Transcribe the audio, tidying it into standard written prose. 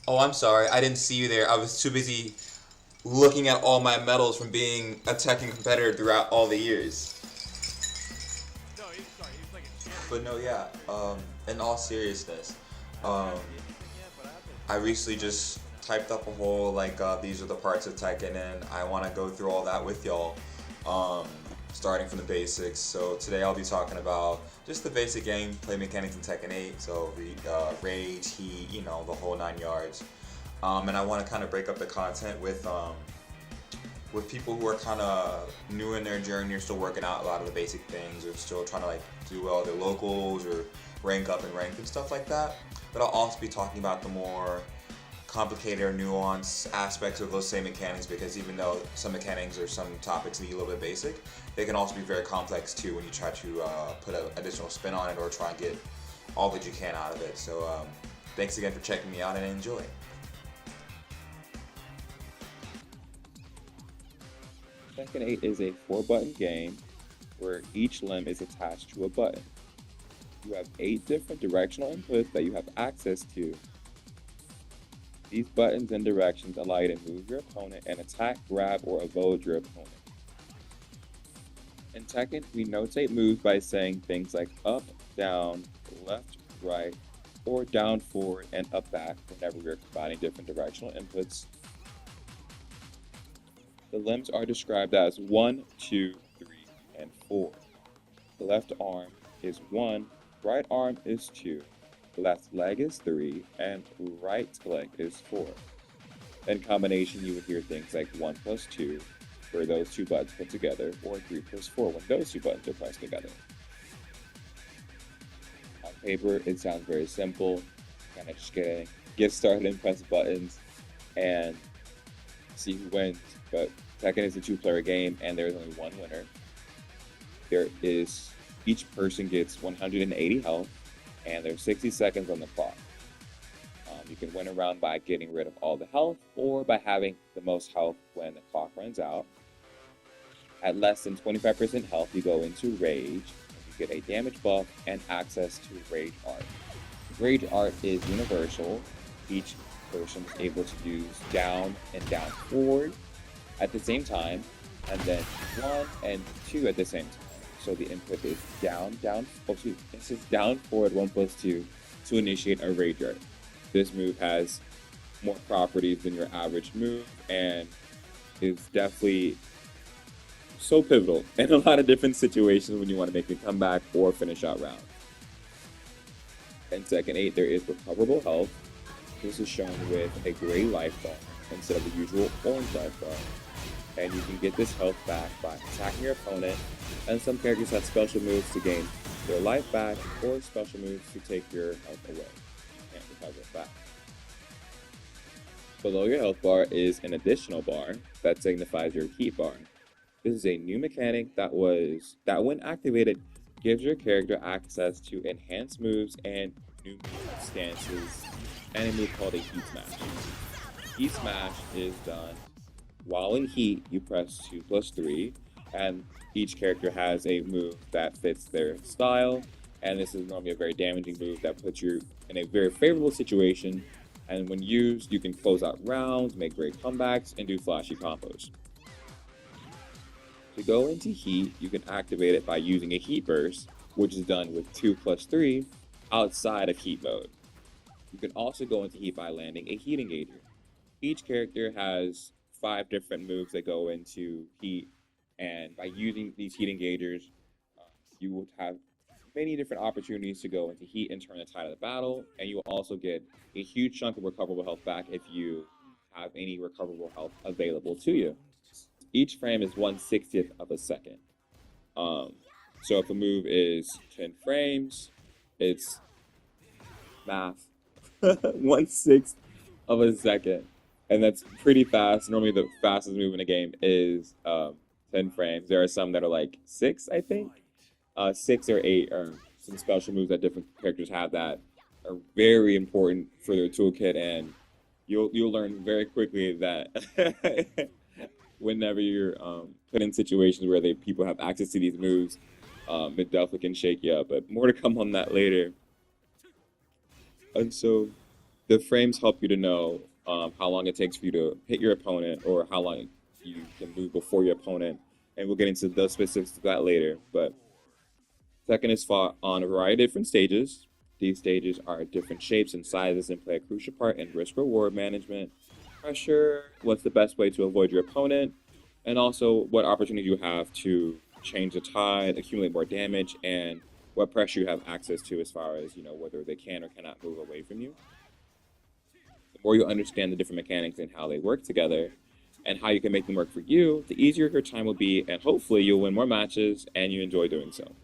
Oh, I'm sorry. I didn't see you there. I was too busy looking at all my medals from being a Tekken competitor throughout all the years. No, sorry, he was like a But no, champion. yeah. In all seriousness, um, Haven't seen anything yet, but I have been I recently watching just Tekken. typed up a whole these are the parts of Tekken, and I want to go through all that with y'all, um, starting from the basics. So today I'll be talking about just the basic gameplay mechanics in Tekken 8. So rage, heat, the whole 9 yards. And I want to kind of break up the content with people who are kind of new in their journey or still working out a lot of the basic things or still trying to do all their locals or rank up and rank and stuff like that. But I'll also be talking about the more complicated or nuanced aspects of those same mechanics, because even though some mechanics or some topics need a little bit basic, they can also be very complex too when you try to put an additional spin on it or try and get all that you can out of it. So thanks again for checking me out and enjoy. Tekken 8 is a 4-button game where each limb is attached to a button. You have 8 different directional inputs that you have access to. These buttons and directions allow you to move your opponent and attack, grab, or avoid your opponent. In Tekken, we notate moves by saying things like up, down, left, right, or down, forward, and up, back whenever we are combining different directional inputs. The limbs are described as 1, 2, 3, and 4. The left arm is 1, right arm is 2, left leg is 3, and right leg is 4. In combination, you would hear things like 1 plus 2, where those two buttons put together, or 3 plus 4, when those two buttons are pressed together. On paper, it sounds very simple. Kind of just get started and press buttons and see who wins. But Tekken is a two-player game, and there is only one winner. There is Each person gets 180 health, and there's 60 seconds on the clock. You can win a round by getting rid of all the health, or by having the most health when the clock runs out. At less than 25% health, you go into Rage, and you get a damage buff and access to Rage Art. Rage Art is universal. Each person is able to use down and down forward at the same time, and then 1 and 2 at the same time. So the input is down, down, oh, excuse me, this is down, forward, 1 plus 2 to initiate a Rage Art. This move has more properties than your average move and is definitely so pivotal in a lot of different situations when you want to make a comeback or finish out rounds. In Tekken 8, there is recoverable health. This is shown with a gray life bar instead of the usual orange life bar. And you can get this health back by attacking your opponent, and some characters have special moves to gain their life back or special moves to take your health away. You can't recover it back. Below your health bar is an additional bar that signifies your heat bar. This is a new mechanic that when activated gives your character access to enhanced moves and new move stances, and a move called a heat smash. Heat smash is done while in heat. You press 2 plus 3, and each character has a move that fits their style. And this is normally a very damaging move that puts you in a very favorable situation. And when used, you can close out rounds, make great comebacks, and do flashy combos. To go into heat, you can activate it by using a heat burst, which is done with 2 plus 3 outside of heat mode. You can also go into heat by landing a heat engager. Each character has 5 different moves that go into heat, and by using these heat engagers, you will have many different opportunities to go into heat and turn the tide of the battle, and you will also get a huge chunk of recoverable health back if you have any recoverable health available to you. Each frame is 1/60th of a second. Um, so if a move is 10 frames, it's math 1/6 of a second, and that's pretty fast. Normally, the fastest move in a game is 10 frames. There are some that are like 6, I think. 6 or 8 are some special moves that different characters have that are very important for their toolkit, and you'll learn very quickly that whenever you're put in situations where people have access to these moves, it definitely can shake you up. But more to come on that later. And so The frames help you to know how long it takes for you to hit your opponent or how long you can move before your opponent. And we'll get into the specifics of that later. But Tekken is fought on a variety of different stages. These stages are different shapes and sizes and play a crucial part in risk-reward management, pressure, what's the best way to avoid your opponent, and also what opportunity you have to change the tide, accumulate more damage, and what pressure you have access to as far as, whether they can or cannot move away from you. The more you understand the different mechanics and how they work together and how you can make them work for you, the easier your time will be, and hopefully you'll win more matches and you enjoy doing so.